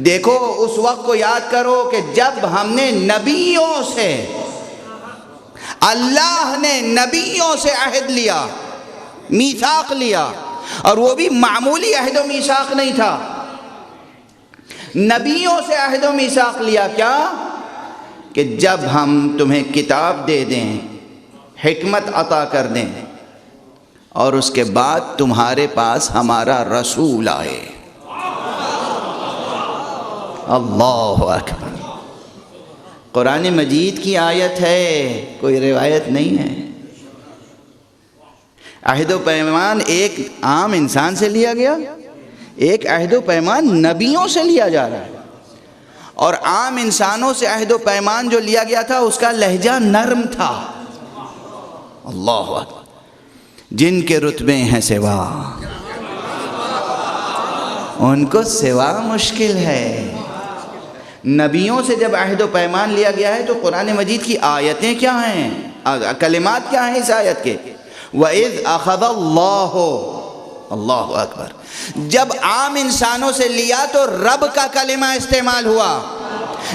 دیکھو اس وقت کو یاد کرو کہ جب ہم نے نبیوں سے، اللہ نے نبیوں سے عہد لیا، میثاق لیا، اور وہ بھی معمولی عہد و میثاق نہیں تھا، نبیوں سے عہد و میثاق لیا۔ کیا؟ کہ جب ہم تمہیں کتاب دے دیں، حکمت عطا کر دیں، اور اس کے بعد تمہارے پاس ہمارا رسول آئے۔ اللہ اکبر! قرآن مجید کی آیت ہے، کوئی روایت نہیں ہے۔ عہد و پیمان ایک عام انسان سے لیا گیا، ایک عہد و پیمان نبیوں سے لیا جا رہا ہے، اور عام انسانوں سے عہد و پیمان جو لیا گیا تھا اس کا لہجہ نرم تھا۔ اللہ اکبر! جن کے رتبے ہیں سوا، ان کو سوا مشکل ہے۔ نبیوں سے جب عہد و پیمان لیا گیا ہے تو قرآن مجید کی آیتیں کیا ہیں، کلمات کیا ہیں اس آیت کے؟ وَإِذْ أَخَذَ اللَّهُ، اللہ اکبر! جب عام انسانوں سے لیا تو رب کا کلمہ استعمال ہوا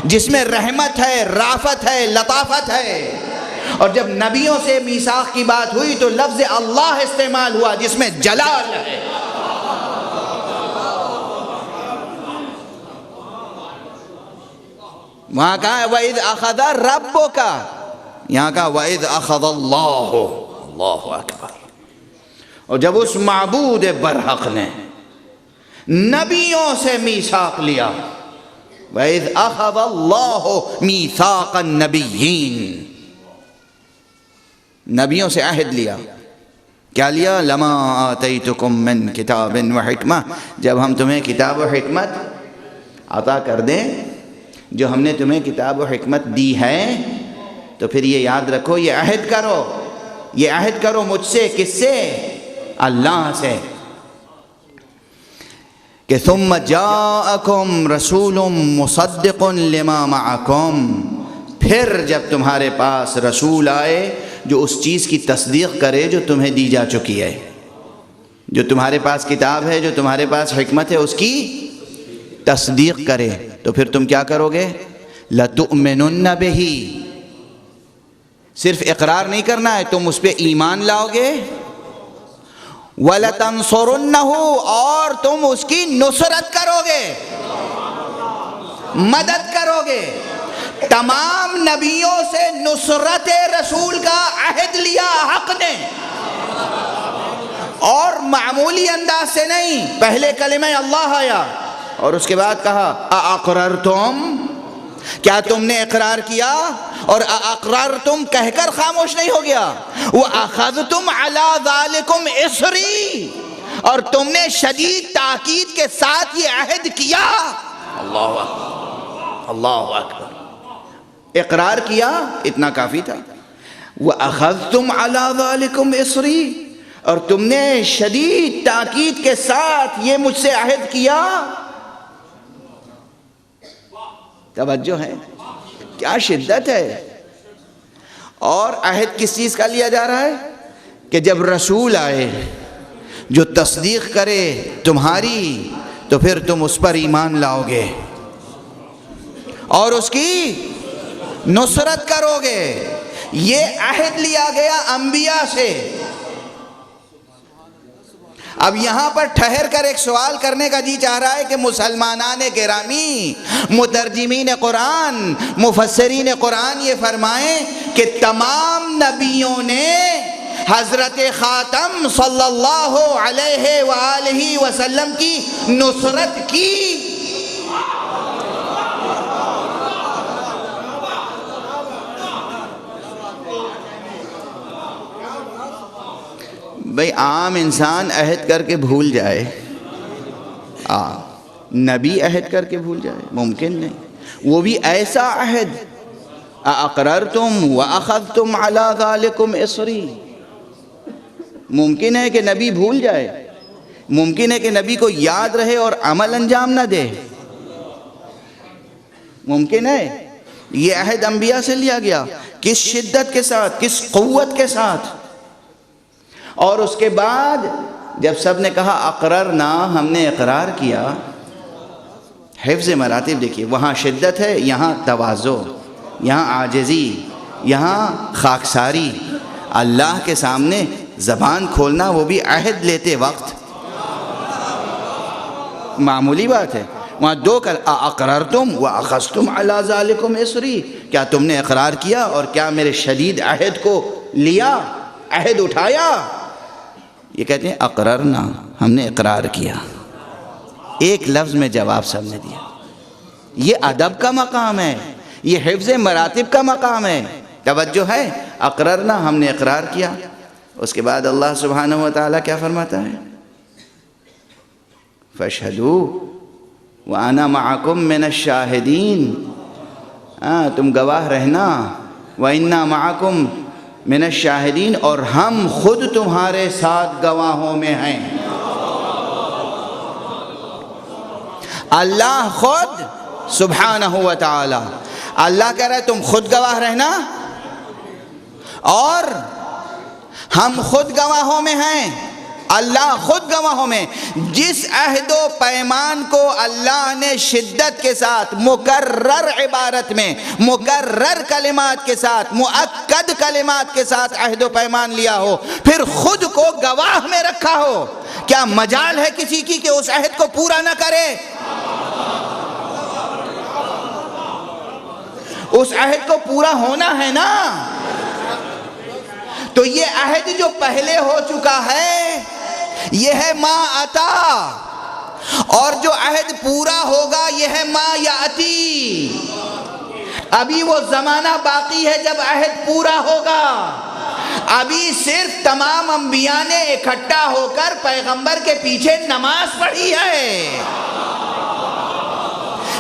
جس میں رحمت ہے، رافت ہے، لطافت ہے، اور جب نبیوں سے میثاق کی بات ہوئی تو لفظ اللہ استعمال ہوا جس میں جلال ہے۔ وہاں کہا ہے وَإِذْ أَخَذَ رَبُّكَ، یہاں کہا وَإِذْ أَخَذَ اللَّهُ، اللہ اکبر! اور جب اس معبود برحق نے نبیوں سے میثاق لیا، وَإِذْ أَخَذَ اللَّهُ مِيثَاقَ النَّبِيِّينَ، نبیوں سے عہد لیا، کیا لیا؟ لَمَا آتَيْتُكُم مِّن كِتَابٍ وَحِکْمَةٍ، جب ہم تمہیں کتاب و حکمت عطا کر دیں، جو ہم نے تمہیں کتاب و حکمت دی ہے، تو پھر یہ یاد رکھو، یہ عہد کرو، یہ عہد کرو مجھ سے، کس سے؟ اللہ سے، کہ ثم جاءکم رسول مصدق لما معکم، پھر جب تمہارے پاس رسول آئے جو اس چیز کی تصدیق کرے جو تمہیں دی جا چکی ہے، جو تمہارے پاس کتاب ہے، جو تمہارے پاس حکمت ہے، اس کی تصدیق کرے، تو پھر تم کیا کرو گے؟ لَتُؤْمِنُنَّ بِهِ، صرف اقرار نہیں کرنا ہے، تم اس پہ ایمان لاؤ گے، وَلَتَنْصُرُنَّهُ، اور تم اس کی نصرت کرو گے، مدد کرو گے۔ تمام نبیوں سے نصرت رسول کا عہد لیا حق نے، اور معمولی انداز سے نہیں۔ پہلے کلمہ اللہ آیا اور اس کے بعد کہا اَأَقْرَرْتُمْ، کیا تم نے اقرار کیا؟ اور اقررتم کہہ کر خاموش نہیں ہو گیا، وَأَخَذْتُمْ عَلَى ذَلِكُمْ إِصْرِي، اور تم نے شدید تاکید کے ساتھ یہ عہد کیا۔ اللہ اکبر! اللہ اکبر! اقرار کیا، اتنا کافی تھا۔ وَأَخَذْتُمْ عَلَى ذَلِكُمْ إِصْرِي، اور تم نے شدید تاکید کے ساتھ یہ مجھ سے عہد کیا۔ توجہ ہے، کیا شدت ہے! اور عہد کس چیز کا لیا جا رہا ہے؟ کہ جب رسول آئے جو تصدیق کرے تمہاری، تو پھر تم اس پر ایمان لاؤ گے اور اس کی نصرت کرو گے۔ یہ عہد لیا گیا انبیاء سے۔ اب یہاں پر ٹھہر کر ایک سوال کرنے کا جی چاہ رہا ہے کہ مسلمانان گرامی، مترجمین قرآن، مفسرین قرآن یہ فرمائیں کہ تمام نبیوں نے حضرت خاتم صلی اللہ علیہ وآلہ وسلم کی نصرت کی۔ بھئی عام انسان عہد کر کے بھول جائے، نبی عہد کر کے بھول جائے؟ ممکن نہیں، وہ بھی ایسا عہد، اقررتم واخذتم علی ذالکم اصری۔ ممکن ہے کہ نبی بھول جائے، ممکن ہے کہ نبی کو یاد رہے اور عمل انجام نہ دے، ممکن ہے۔ یہ عہد انبیاء سے لیا گیا، کس شدت کے ساتھ، کس قوت کے ساتھ۔ اور اس کے بعد جب سب نے کہا اقررنا، ہم نے اقرار کیا، حفظ مراتب دیکھیے، وہاں شدت ہے، یہاں تواضع، یہاں عاجزی، یہاں خاکساری، اللہ کے سامنے زبان کھولنا، وہ بھی عہد لیتے وقت، معمولی بات ہے۔ وہاں دو اقررتم واخذتم علی ذالکم اصری، کیا تم نے اقرار کیا اور کیا میرے شدید عہد کو لیا، عہد اٹھایا؟ یہ کہتے ہیں اقررنا، ہم نے اقرار کیا، ایک لفظ میں جواب سب نے دیا۔ یہ ادب کا مقام ہے، یہ حفظ مراتب کا مقام ہے۔ توجہ ہے، اقررنا، ہم نے اقرار کیا۔ اس کے بعد اللہ سبحانہ و تعالیٰ کیا فرماتا ہے؟ فَاشْهَدُوا وَأَنَا مَعَكُمْ مِنَ الشَّاهِدِينَ، تم گواہ رہنا، وَإِنَّا مَعَكُمْ مِنَ الشَّاهِدِينَ، اور ہم خود تمہارے ساتھ گواہوں میں ہیں۔ اللہ خود سبحانہ و تعالی، اللہ کہہ رہا ہے تم خود گواہ رہنا اور ہم خود گواہوں میں ہیں۔ اللہ خود گواہوں میں، جس عہد و پیمان کو اللہ نے شدت کے ساتھ، مکرر عبارت میں، مکرر کلمات کے ساتھ، مؤکد کلمات کے ساتھ عہد و پیمان لیا ہو، پھر خود کو گواہ میں رکھا ہو، کیا مجال ہے کسی کی کہ اس عہد کو پورا نہ کرے؟ اس عہد کو پورا ہونا ہے نا۔ تو یہ عہد جو پہلے ہو چکا ہے یہ ہے ما عطا، اور جو عہد پورا ہوگا یہ ہے ما یاتی۔ ابھی وہ زمانہ باقی ہے جب عہد پورا ہوگا۔ ابھی صرف تمام انبیاء نے اکٹھا ہو کر پیغمبر کے پیچھے نماز پڑھی ہے،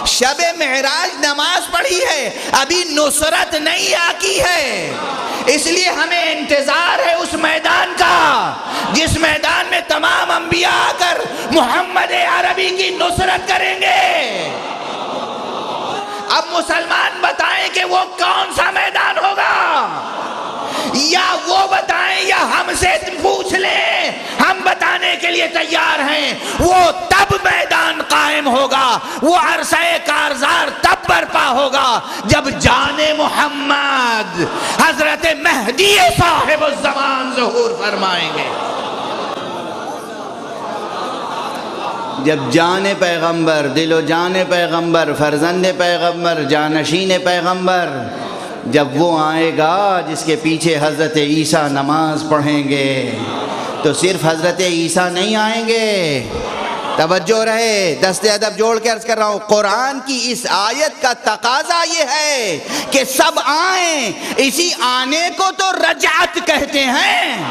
شب معراج نماز پڑھی ہے، ابھی نصرت نہیں آکی ہے۔ اس لیے ہمیں انتظار ہے اس میدان کا جس میدان میں تمام انبیاء آ کر محمد عربی کی نصرت کریں گے۔ اب مسلمان بتائیں کہ وہ کون سا میدان ہوگا، یا وہ بتائیں یا ہم سے پوچھ لیں، ہم بتانے کے لیے تیار ہیں۔ وہ تب میدان قائم ہوگا، وہ عرصہ کارزار تب برپا ہوگا جب جان محمد حضرت مہدی صاحب الزمان ظہور فرمائیں گے۔ جب جان پیغمبر، دل و جان پیغمبر، فرزند پیغمبر، جانشین پیغمبر، جب وہ آئے گا جس کے پیچھے حضرت عیسیٰ نماز پڑھیں گے، تو صرف حضرت عیسیٰ نہیں آئیں گے۔ توجہ رہے، دست ادب جوڑ کے عرض کر رہا ہوں، قرآن کی اس آیت کا تقاضا یہ ہے کہ سب آئیں۔ اسی آنے کو تو رجعت کہتے ہیں۔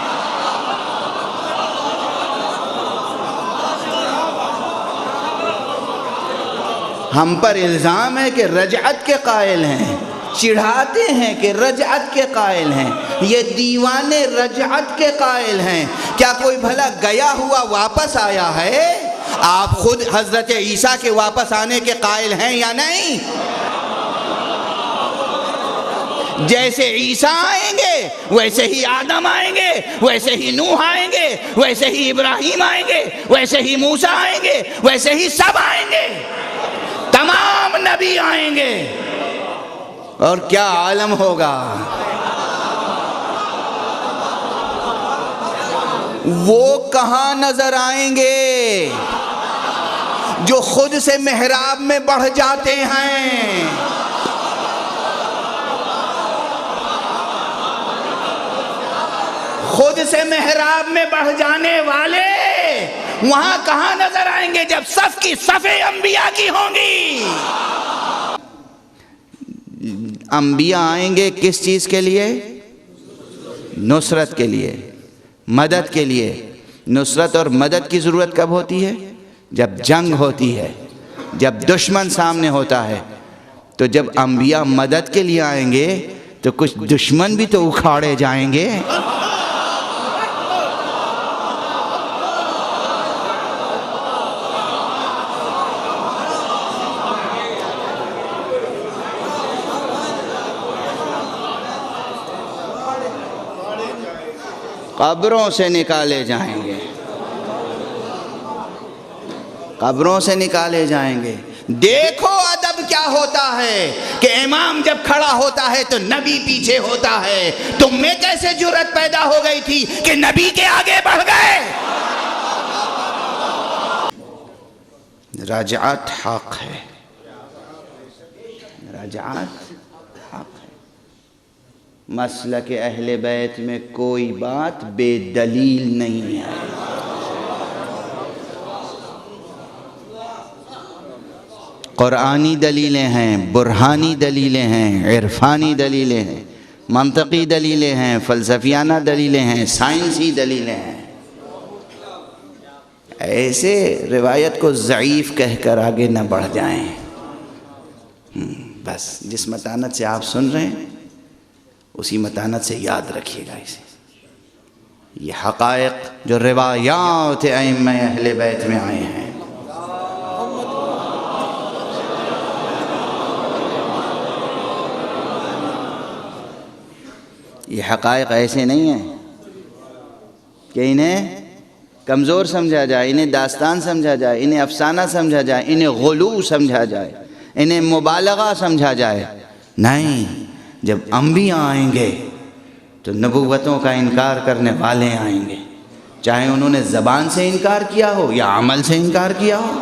ہم پر الزام ہے کہ رجعت کے قائل ہیں، چڑھاتے ہیں کہ رجعت کے قائل ہیں، یہ دیوانے رجعت کے قائل ہیں۔ کیا کوئی بھلا گیا ہوا واپس آیا ہے؟ آپ خود حضرت عیسیٰ کے واپس آنے کے قائل ہیں یا نہیں؟ جیسے عیسیٰ آئیں گے ویسے ہی آدم آئیں گے، ویسے ہی نوح آئیں گے، ویسے ہی ابراہیم آئیں گے، ویسے ہی موسیٰ آئیں گے، ویسے ہی سب آئیں گے، تمام نبی آئیں گے۔ اور کیا عالم ہوگا؟ وہ کہاں نظر آئیں گے جو خود سے محراب میں بڑھ جاتے ہیں؟ خود سے محراب میں بڑھ جانے والے وہاں کہاں نظر آئیں گے جب صف کی صفیں انبیاء کی ہوں گی؟ انبیاء آئیں گے کس چیز کے لیے؟ نصرت کے لیے، مدد کے لیے۔ نصرت اور مدد کی ضرورت کب ہوتی ہے؟ جب جنگ ہوتی ہے، جب دشمن سامنے ہوتا ہے۔ تو جب انبیاء مدد کے لیے آئیں گے تو کچھ دشمن بھی تو اکھاڑے جائیں گے۔ قبروں سے نکالے جائیں گے، قبروں سے نکالے جائیں گے۔ دیکھو ادب کیا ہوتا ہے کہ امام جب کھڑا ہوتا ہے تو نبی پیچھے ہوتا ہے. تم میں کیسے جرأت پیدا ہو گئی تھی کہ نبی کے آگے بڑھ گئے؟ راجعات حق ہے، راجعات حق ہے. مسلک اہل بیت میں کوئی بات بے دلیل نہیں ہے. قرآنی دلیلیں ہیں، برہانی دلیلیں ہیں، عرفانی دلیلیں ہیں، منطقی دلیلیں ہیں، فلسفیانہ دلیلیں ہیں، سائنسی دلیلیں ہیں. ایسے روایت کو ضعیف کہہ کر آگے نہ بڑھ جائیں. بس جس متانت سے آپ سن رہے ہیں اسی متانت سے یاد رکھیے گا اسے. یہ حقائق جو روایات ائمہ اہل بیت میں آئے ہیں، یہ حقائق ایسے نہیں ہیں کہ انہیں کمزور سمجھا جائے، انہیں داستان سمجھا جائے، انہیں افسانہ سمجھا جائے، انہیں غلو سمجھا جائے، انہیں مبالغہ سمجھا جائے. نہیں، جب انبیاء آئیں گے تو نبوتوں کا انکار کرنے والے آئیں گے، چاہے انہوں نے زبان سے انکار کیا ہو یا عمل سے انکار کیا ہو.